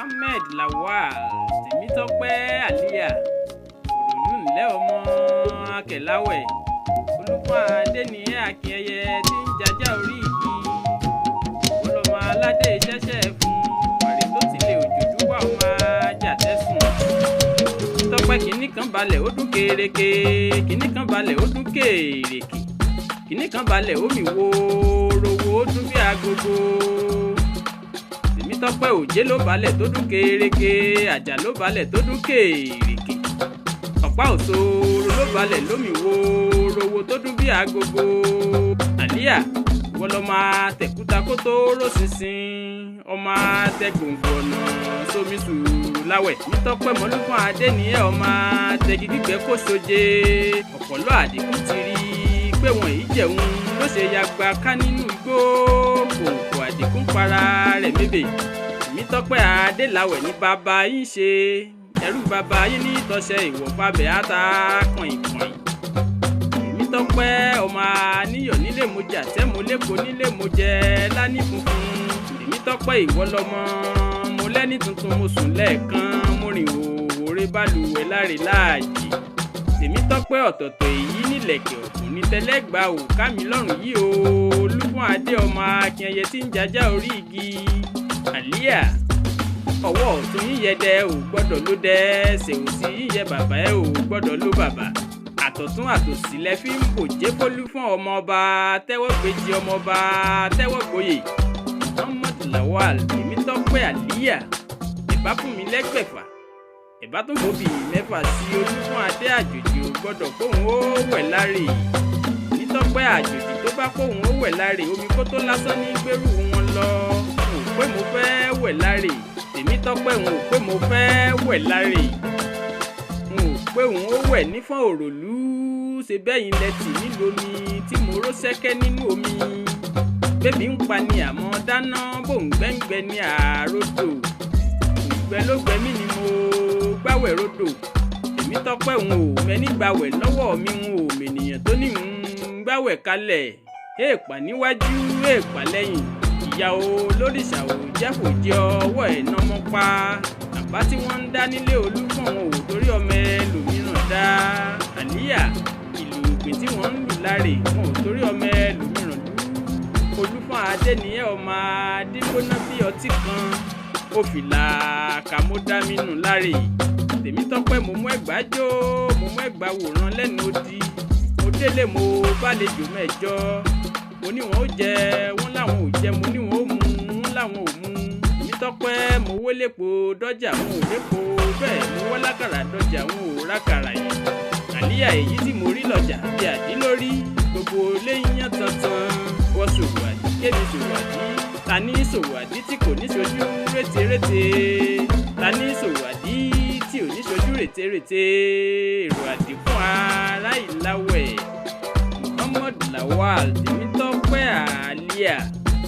Muhammed Lawal Tèmítọ́pẹ́ Àlíyà òròlú ńlẹ́ ọmọ akẹ̀láwẹ̀ olúfọ́n adéníyẹ akínyẹyẹ tí ń jajá orí igi olọ́mọ aládé ṣẹ́ṣẹ́ fún ọ̀rẹ́ tó tilẹ̀ òjòjú wà ó máa jàtẹ́sùn Tọ́pẹ́ kìíní kan balẹ̀ ó dún kéréké kìíní kan balẹ̀ ó dún kéèrèké kìíní kan balẹ̀ ó mì wóróworó ó dún bí agogo Tèmítọ́pẹ́ òjé ló balẹ̀ tó dún kéréké àjà ló balẹ̀ tó dún kéèrèké ọ̀pá òṣòro ló balẹ̀ lómì wóróworó tó dún bí agogo Àlíyà wọ́n lọ máa tẹ̀kúta kó tó ró ṣinṣin ọmọ tẹ gbòǹgbò ọ̀nà sómi sùúrù láwẹ̀ Tèmítọ́pẹ́ mọ́lúfọ́n adéníyẹ ọmọ tẹ̀gí gbígbẹ́ kó soje ọ̀pọ̀lọ́ àdìgún ti rí pé wọ́n yìí jẹun ló ṣe yagba ká nínú igbó kòǹkò àdìgún para rẹ̀ mébè Tèmítọ́pẹ́ adéláwẹ̀ ní bàbá yín ṣe ẹrú bàbá yín ní tọ́ṣẹ ìwọ̀fàbẹ̀ àtà kọ̀ìnkọ̀ìn Tèmítọ́pẹ́ ọmọ aníyọ̀ nílé mo jẹ àtẹ́mo lẹ́kọ̀ọ́ nílé mo jẹ lání funfun Tèmítọ́pẹ́ ìwọ lọmọ mo lẹ́ni tuntun mo sùn lẹ́ẹ̀kan mo rìn òwòrè balùwẹ̀ láre láàyè Tèmítọ́pẹ́ ọ̀tọ̀ọ̀tọ̀ èyí nílẹ̀kẹ̀ ọ̀gùn ní tẹ́lẹ́gbà ò ká mi lọ́rùn yìí o olúfọ́n adé ọmọ akínyẹyẹ tí ń jajá orí igi Àlíyà ọwọ́ ọ̀tún yíyẹdẹ ò gbọ́dọ̀ ló dẹ ẹsẹ̀ òsì yíyẹ bàbá ẹ ò gbọ́dọ̀ ló bàbá àtọ̀tún àtòsì lẹ fi ń bòjé fólúfọ́n ọmọ ọba tẹ́wọ́ gbèjì ọmọ ọba tẹ́wọ́ gboyè Muhammed Lawal Tèmítọ́pẹ́ Àlíyà ẹ̀bá fún mi lẹ́gbẹ̀fà ẹ̀bá tún fòbí mẹ́fà sí olúfọ́n adé àjòjì ò gbọ́dọ̀ kóhun ó wẹ̀ láre Tèmítọ́pẹ́ àjòjì tó bá kóhun ó wẹ̀ láre omi kó tó lásán ní gbèrú wọn lọ n ò pé mo fẹ́ wẹ̀ láre Tèmítọ́pẹ́ n ò pé mo fẹ́ wẹ̀ láre n ò pé òun ó wẹ̀ nífọ̀n òròlú ṣe bẹ́yìn lẹ́tì nílùú omi tí mo ró sẹ́kẹ́ nínú omi bébí ń pa ni àmọ́ dáná bòǹgbẹ́ǹgbẹ́ ní àròdò òǹgbẹ́ ló gbẹ́mí ni mo gbáwẹ̀ rodò Tèmítọ́pẹ́ òun ò mẹ́ni gbàwẹ̀ lọ́wọ́ mi n ò mènìyàn tó ní ń gbàwẹ̀ kalẹ̀ èèpà níwájú èèpà lẹ́yìn ìyá o lóríṣà ò jẹ́fòjẹ́ ọwọ́ ẹ̀ nọ́mọ́ pa àbá tí wọ́n ń dá nílé olúfọ̀n wọn ò torí ọmọ ẹlòmíràn dá Àlíyà ìlú ìpín tí wọ́n ń lù láre wọn ò torí ọmọ ẹlòmíràn lù olúfọ̀n adéníyẹ ọmọ adígbóná bí ọtí kan ó fìlà kàmódámínú láre Tèmítọ́pẹ́ mo mú ẹ̀gbá jó mo mú ẹ̀gbá wòran lẹ́nu odi mo délé mo bálejò mẹ́jọ mo ní wọn ó jẹ wọn láwọn ò jẹ mo ní wọn ó mu wọn láwọn ò mu Tèmítọ́pẹ́ mo wó lépo dọ́jà wọn ò lépo bẹ́ẹ̀ mo wọ́ lákàrà dọ́jà wọn ò rákàrà yìí Àlíyà èyí tí mo rí lọ́jà bí àdí lórí gbogbo léyìn tantan wọ́n ṣòwò àdí kéde ṣòwò àdí ta ní ṣòwò àdí tí kò ní ṣojú rétérété ta ní ṣòwò àdí tí ò ní ṣojú rétérété èrò àdí fún ará ìláwẹ̀ Muhammed Lawal Tèmítọ́pẹ́ Àlíyà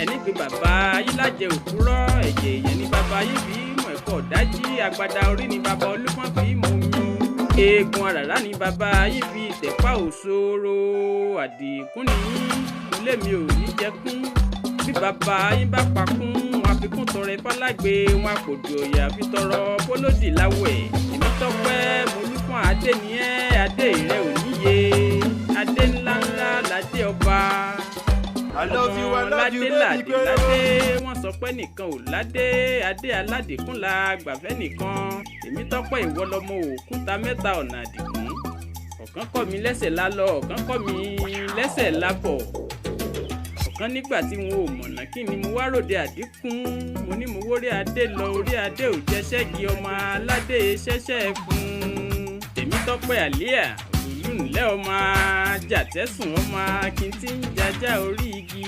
ẹni pé bàbá yín lájẹ òkúrọ́ ẹ̀jẹ̀ èèyàn ní bàbá yín fi mọ̀ ẹ̀kọ́ dájí agbada orí ní bàbá olúfọ́n fi mọ̀ mi eegun àràrá ní bàbá yín fi tẹ̀pá òṣòro àdìkún ní ilé mi ò ní jẹkún bí bàbá yín bá pakún wọn àfikún tọrẹ fálágbe wọn àpòdù ọ̀yà fi tọrọ bólódì láwẹ̀ Tèmítọ́pẹ́ mọ́lúfọ́n adéníyẹ adé rẹ̀ ò níye adé ńláńlá ládé ọba ládé wọ́n sọ pé nìkan ò ládé adé aládìkún la gbàfẹ́ nìkan Tèmítọ́pẹ́ ìwọ lọmọ òkúta mẹ́ta ọ̀nà àdìkún ọ̀kan kọ́ mi lẹ́sẹ̀ lálọ́ ọ̀kan kọ́ mi lẹ́sẹ̀ lábọ̀ ọ̀kan nígbà tí wọn ò mọ̀nà kí ni mo wá ròde àdínkùn mo ní mo wórí adé lọ orí adé ò jẹ́ ṣẹ́gi ọmọ aládé ṣẹ́ṣẹ́ fún Tèmítọ́pẹ́ Àlíyà òlú ńlẹ́ ọmọ jàtẹ́sùn ọmọ akíntí ń jajá orí igi.